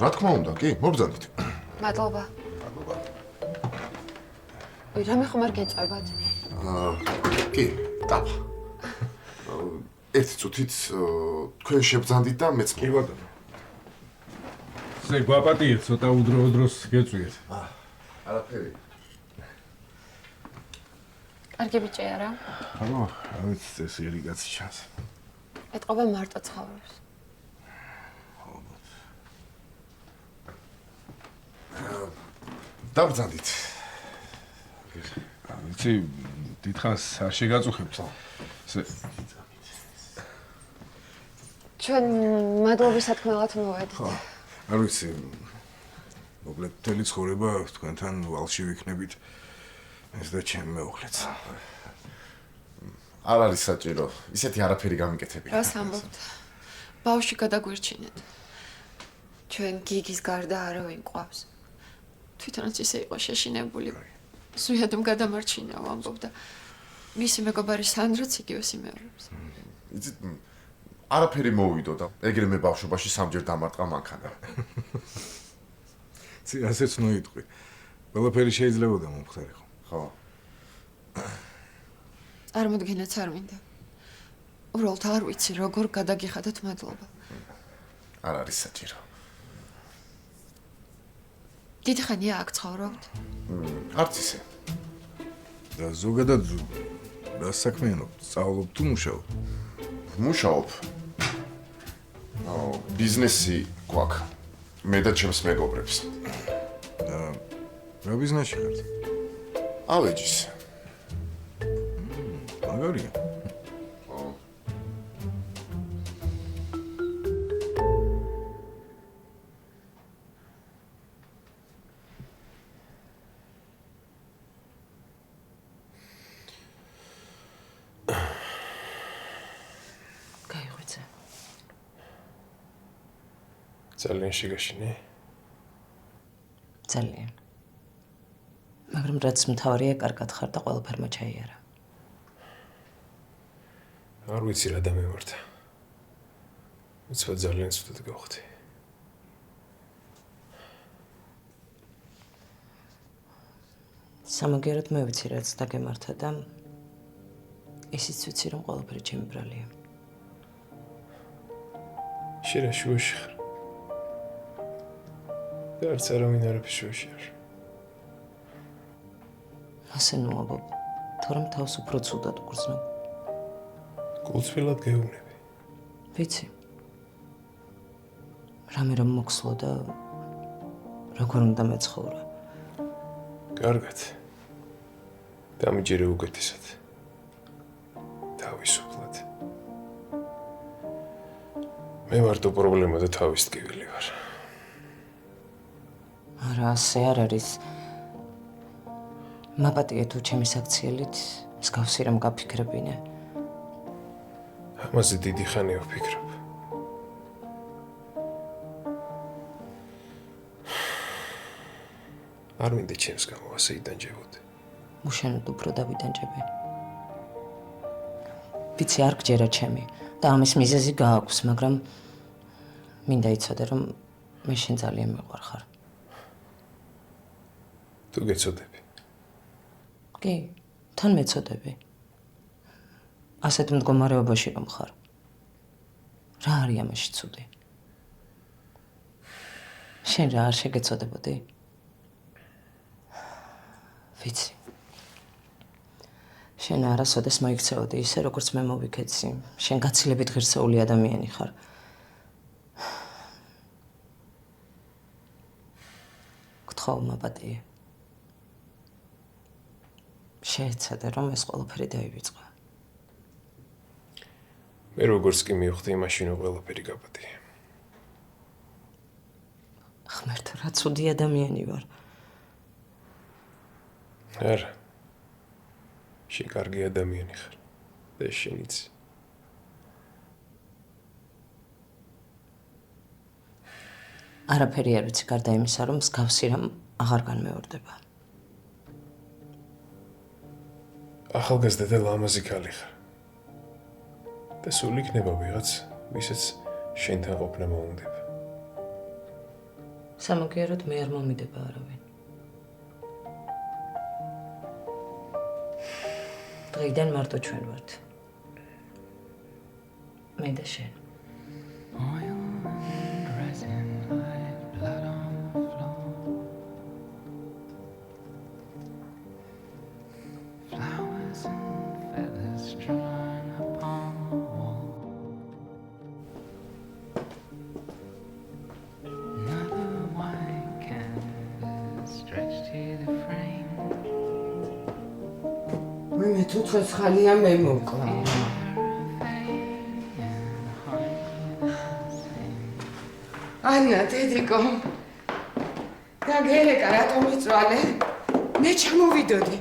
რა თქმა უნდა, კი, მობრძანეთ. მადლობა. მადლობა. რამე ხომ არ გეწევათ? კი, ტაფ. ერთი წუთით თქვენ შებრძანდით და მეც კი ბატონო. ესე გვაპატიეთ, ცოტა უდროო დროს გეწვიეთ. არაფერი. კარგი ბიჭი არა? ხო, რა ვიცი, წესიერი კაცი ჩანს. ეტყობა მარტო ცხოვრობს. დაბრძანდით. ვიცი, დიდხანს არ შეგაწუხებთ. ესე ჩვენ მადლობისათქმელად მოვედით. არ ვიცი, მოკლედ მთელი ცხოვრება თქვენთან ვალში ვიქნებით. ეს და ჩემი მეუღლეც. არ არის საჭირო. ისეთი არაფერი გამიკეთებია. რას ამბობთ? ბავშვი გადაგვირჩინეთ. ჩვენ გიგის გარდა არავინ ყავს. თვითონაც ისე იყო შეშინებული. ზუსტად გადამარჩინა ამბობდა. მისი მეგობარი სანდრაც იგივე სიმეორებს. იცით, არაფერი მოვიდო და ეგრე მე ბავშვობაში სამჯერ დამარტყა მანქანა. ცი ასეც ნოიტყვი. ყველაფერი შეიძლებოდა მომხდარიყო. ხო. წარმოდგენაც არ მინდა. უბრალოდ არ ვიცი როგორ გადაგიხადოთ მადლობა. არ არის საჭირო. დიდი ხანია აქ ცხოვრობთ? არც ისე. და ზოგადად რა საქმიანობთ? სწავლობ თუ მუშაობ? მუშაობ. ბიზნესი გვაქვს. მე და ჩემს მეგობრებს. და რა ბიზნესში ხართ? ავეჯის. მაგარია. გაიღვიძე. ძალიან შეგაშინე? ძალიან. მაგრამ რაც მთავარია, კარგად ხარ და ყველაფერმა ჩაიარა. არ ვიცი რა დამემართა. უცბად ძალიან ცუდად გავხდი. სამაგერად მე ვიცი რაც დაგემართა და ისიც ვიცი რომ ყველაფერი ჩემი ბრალია. შენ რა შუაში ხარ? და არც არავინ არაფერს შუაში არ. ასე ნუაბო, თორემ თავს უფრო ცუდად უგრძნობ. გულწრფელად გეუბნები. ვიცი. რამე რომ მოხსლო და როგორ უნდა მეცხოვრა. კარგად. დამიჯერე უკეთესად. თავისუფლად. მე მარტო პრობლემა და თავის ტკივილი ვარ. არა, ასე არ არის. მაპატიე თუ ჩემი საქციელით მსგავსი რამ გაფიქრებინე. ამაზე დიდი ხანია ვფიქრობ. არ მინდა ჩემს გამო ასე იდანჯებოდი. უშენოდ უფრო დავიდანჯები. ვიცი არ გჯერა ჩემი და ამის მიზეზი გააქვს, მაგრამ მინდა იცოდე რომ მე შენ ძალიან მიყვარხარ. თუ გეცოდები. კი, თან მეცოდები. ასეთ მდგომარეობაში რომ ხარ. რა არის ამაში ცუდი? შენ რა არ შეგეცოდებოდი? ვიცი. შენ არასოდეს მოიქცეოდი ისე, როგორც მე მოვიქეცი. შენ გაცილებით ღირსეული ადამიანი ხარ. გთხოვ, მაპატიე. შეეცადე, რომ ეს ყველაფერი დაივიწყო. მე როგორც კი მივხვდი, მაშინ ყველაფერი გაპატიე. ღმერთო, რა ცუდი ადამიანი ვარ. არა. შენ კარგი ადამიანი ხარ. და შენიც. არაფერი არ ვიცი გარდა იმისა, რომ მსგავსი რამ აღარ განმეორდება. ახალგაზრდა და ლამაზი ქალი ხარ. და სულ იქნება ვიღაც, ვისაც შენთან ყოფნა მოუნდება. სამაგიეროდ მე არ მომიდება არავინ. დღეიდან მარტო ჩვენ ვართ. მე და შენ. მე თუ ცხალია მე მოკლა. ანა, დედიკო. და გერეკა რატომ იწვალე? მე ჩამოვიდოდი.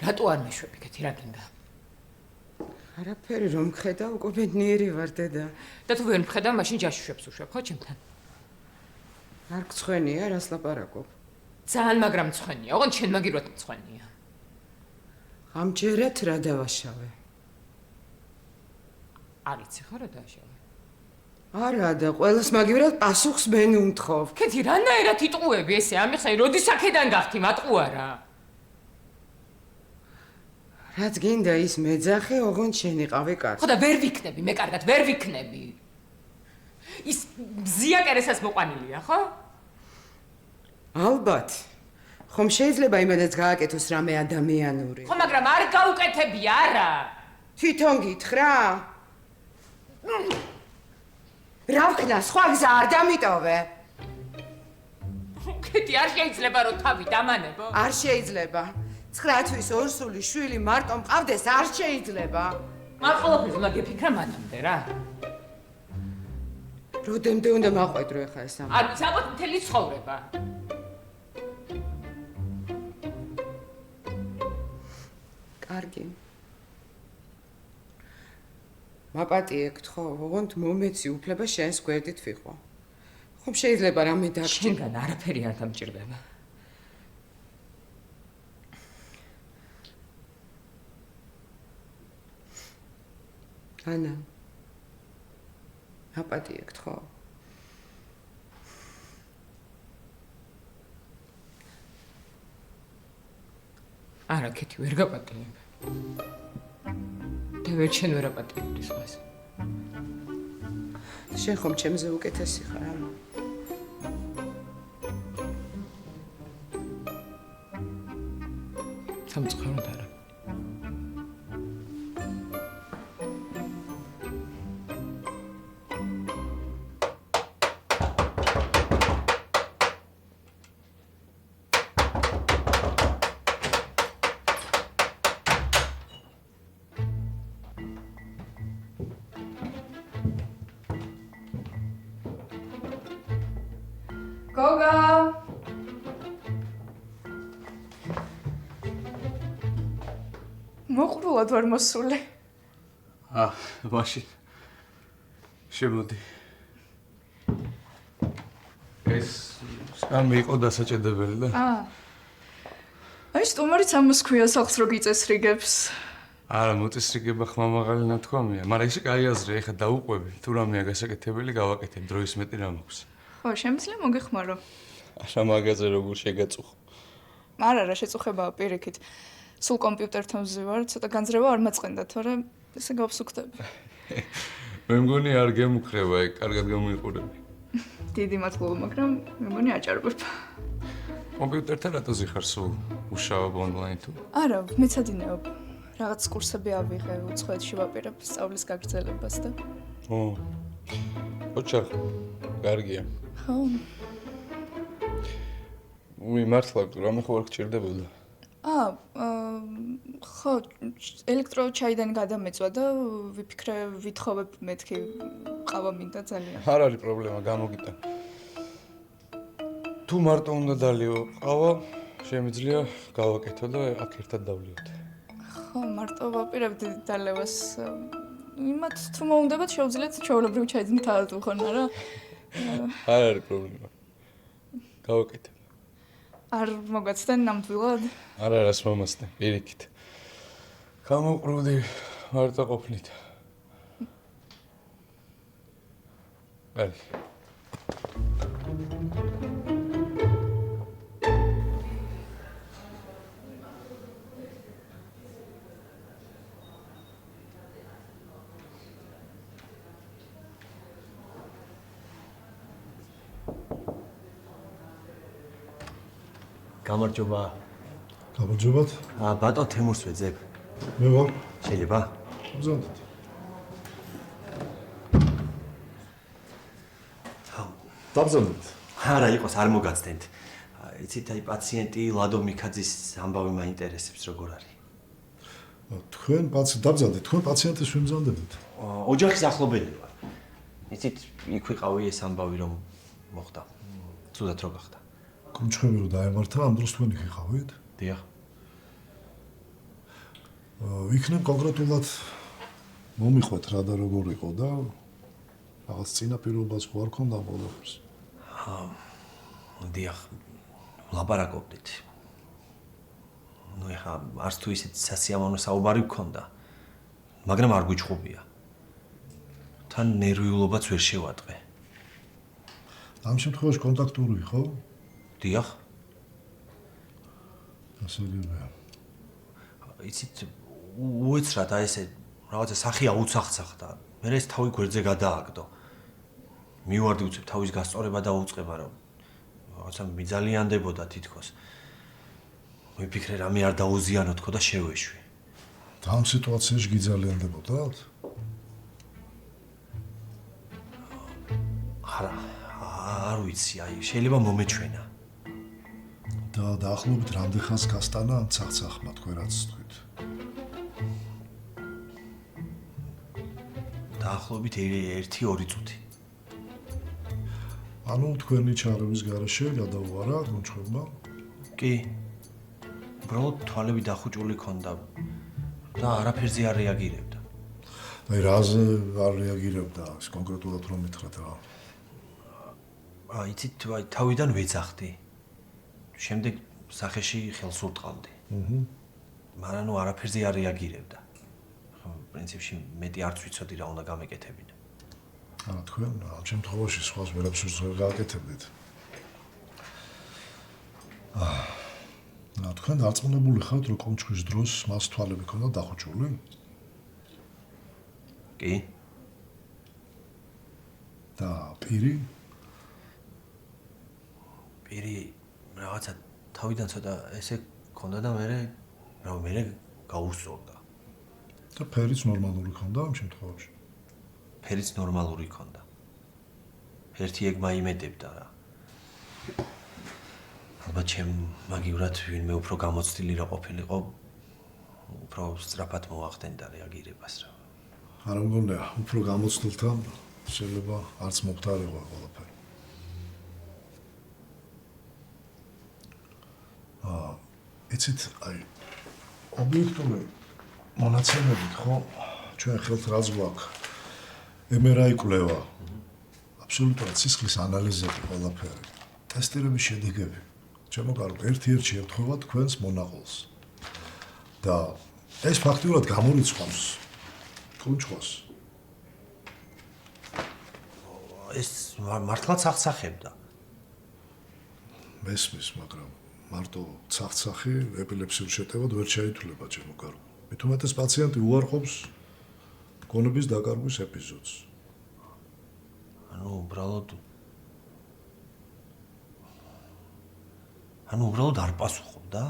რატო არ მეშვებიგეთი, რა გინდა? არაფერი რომ ხედა, უკვე ბედნიერი ვარ დედა. და თუ ვერ მხედავ, მაშინ ჯაშუშვებს უშვებ, ხო ჩემთან? არ გცხვენია, რას ლაპარაკობ? ძალიან მაგრამ მცხვენია, ოღონდ შენ მაგირვად მცხვენია. ამჯერად რა დავაშავე? არიცი ხო რა დააშავე? არა და ყველას მაგივრად პასუხს მენ უმთხოვ. კეთი რანაირად იტყუები ესე ამიხსნე, როდის აქედან გახთი მატყუარა? რაც გინდა ის მეძახე, ოღონდ შენ იყავი კარგი. ხო და ვერ ვიქნები, მე კარგად ვერ ვიქნები. ის მზია კერესაც მოყვანილია, ხო? ალბათ. ხომ შეიძლება იმედაც გააკეთოს რამე ადამიანური. ხო, მაგრამ არ გაუკეთები არა. თვითონ გითხრა? რა ვქნა, სხვა გზა არ დამიტოვე. კეთი არ შეიძლება რომ თავი დამანებო. არ შეიძლება. 9 თვის ორსული შვილი მარტო მყავდეს არ შეიძლება. მაგ ყველაფერს უნდა გეფიქრა მანამდე რა. როდემდე უნდა მაყვედრო ახლა ეს ამ. არ ვიცი, ალბათ მთელი ცხოვრება. კარგი. მაპატიეკთ ხო, ოღონდ მომეცი უფლება შენს გვერდით ვიყო. ხომ შეიძლება რამე დაგჭირ. შენგან არაფერი არ დამჭირდება. ანა. მაპატიეკთ ხო? არა, კეთი ვერ გაპატიებ. და ვერ შენ ვერ აპატიებდი სხვას. შენ ხომ ჩემზე უკეთესი ხარ, ანა. სამწუხაროდ არა. გოგა მოყრულად ვარ მოსული. მაშინ შემოდი. ეს სამი იყო დასაჭედებელი და აი სტუმარიც ამას ქვია სახს რო გიწესრიგებს. არა მოწესრიგება ხმამაღალი ნათქვამია, მაგრამ ისე კაი აზრია, ეხა დაუყვები, თუ რამეა გასაკეთებელი გავაკეთებ, დროის მეტი რა მაქვს. ხო, შემიძლია მოგეხმარო. არა მაგაზე როგორ შეგაწუხო. არა, შეწუხებაა პირიქით. სულ კომპიუტერთან ვზივარ, ცოტა განძრევა არ მაწყენდა, თორემ ესე გავსუქდები. მე მგონი არ გემუქრება, ეგ კარგად გამოიყურები. დიდი მადლობა, მაგრამ მე მგონი აჭარბებ. კომპიუტერთან რატო ზიხარ სულ? უშავებ ონლაინ თუ? არა, მეცადინეობ. რაღაც კურსები ავიღე, უცხოეთში ვაპირებ სწავლის გაგრძელებას და ო. ოჩახ, კარგია. ხო, მართლა რამე ხო არ გჭირდებოდა? ხო, ელექტროჩაიდან გადამეწვა და ვიფიქრე, ვითხოვებ მეთქი ყავა მინდა ძალიან. არ არის პრობლემა, გამოგიტან. თუ მარტო უნდა დალიო ყავა, შემიძლია გავაკეთო და აქ ერთად დავლიოთ. ხო, მარტო ვაპირებ დიდ დალევას. იმათ თუ მოუნდებათ შევძლიათ ჩვეულებრივ ჩაიძინე თავად უხონ, არა? არ არის პრობლემა. გავაკეთებ. არ მოგაცდენ ნამდვილად? არა, რას მომასწრე, პირიქით. გამოყრუდი მარტო ყოფნით. კარგი. გამარჯობა. გამარჯობათ. ბატონ თემურს ვეძებ. მე ვარ. შეიძლება? მზადეთ. დაბრძანდეთ. არა, იყოს არ მოგაცდენთ. იცით, აი პაციენტი ლადო მიქაძის ამბავი მაინტერესებს, როგორ არის? თქვენ დაბრძანდეთ, თქვენ პაციენტის ვიმზადებით. ოჯახის ახლობელი ვარ. იცით, იქ ვიყავი ეს ამბავი რომ მოხდა. ცუდად რო გახდა. კუმჩხები რო დაემართა, ამ დროს თქვენ იქ იყავით? დიახ. იქნებ კონკრეტულად მომიხვეთ რა და როგორ იყო და რაღაც წინაპირობას ხო არ ქონდა բոլებს? დიახ. ლაპარაკობდით. ეხა არც თუ ისეთ სასიამოვნო საუბარი გქონდა, მაგრამ არ გვიჩხუბია. თან ნერვიულობაც ვერ შევატყე. ამ შემთხვევაში კონტაქტური იყო? დიახ. ასეულია. იცით, უეცრად აი ესე რაღაცა სახი აუცახცახდა. მე ეს თავი გვერდზე გადააგდო. მივარდი უცებ თავის გასწორება და უწყება რომ რაღაცა მიზალიანდებოდა თითქოს. ვიფიქრე რამე არ დაუზიანო თქო და შევეშვი. და ამ სიტუაციაში გიძალიანდებოდათ? არა, არ ვიცი, აი შეიძლება მომეჩვენა. და დაახლოებით რამდენ ხანს გასტანა ამ ცახცახმა თქვენ რაც თქვით? დაახლოებით 1-2 წუთი. ანუ თქვენი ჩარევის გარეშე გადაუარა კუმჩხებმა? კი. უბრალოდ თვალები დახუჭული ქონდა და არაფერზე არ რეაგირებდა. აი რაზე არ რეაგირებდა, ის კონკრეტულად რომ მითხრათ რა? იცით, აი თავიდან ვეძახდი. შემდეგ სახეში ხელს ურტყავდი. მაგრამ ნუ არაფერზე არ რეაგირებდა. პრინციპში მეტი არც ვიცოდი რა უნდა გამეკეთებინა. არა თქვენ ამ შემთხვევაში სხვას ვერაფერს ვერ გააკეთებდით. თქვენ დარწმუნებული ხართ რომ კუმჩხის დროს მას თვალები ქონდა დახუჭული? კი. და პირი? პირი რაღაცა თავიდან ცოტა ესე ქონდა და მე გაუსწორდა. და ფერიც ნორმალური ქონდა ამ შემთხვევაში? ფერიც ნორმალური ქონდა. ერთი ეგმა იმედებდა რა. ალბათ ჩემ მაგივრად ვინმე უფრო გამოცდილი რა ყოფილიყო, უფრო სწრაფად მოახდენდა რეაგირებას რა. არა მგონია, უფრო გამოცდილთან შეიძლება არც მომხდარიყო ყველაფერი. იცით, აი ობიექტური მონაცემებით ხო ჩვენ ხელთ რაც გვაქვს MRI კვლევა აბსოლუტურად სისხლის ანალიზები ყველაფერი ტესტირების შედეგები ჩემო კარგო ერთ-ერთ შემთხვევა თქვენს მონაყოლს და ეს ფაქტიურად გამორიცხავს კუმჩხოს ეს მართლაც აღსახებდა მესმის მაგრამ მარტო ცახცახი ეპილეფსიურ შეტევად ვერ შეითვლება ჩემო კარგო მით უმეტეს პაციენტი უარყოფს გონების დაკარგვის ეპიზოდს. ანუ უბრალოდ არ პასუხობდა?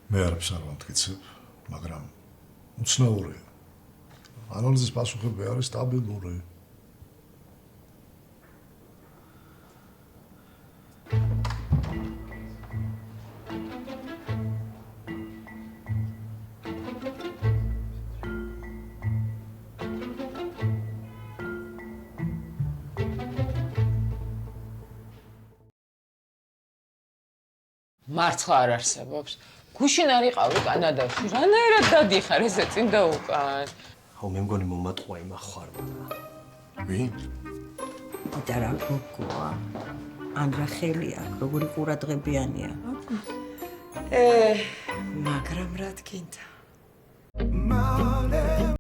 მე არაფერს არ მომტკიცებ, მაგრამ უცნაურია. ანალიზის პასუხები არის სტაბილური. მარცხა არ არსებობს. გუშინ არ იყავი კანადაში. რანაირად დადიხარ ესე წინ და უკან? ხო, მე მგონი მომატყვა იმ ახარმა. ვინ? და რა გოგოა? ანდრა ხელი აქვს, როგორი ყურადღებიანია. მაგრამ რა თქინდა?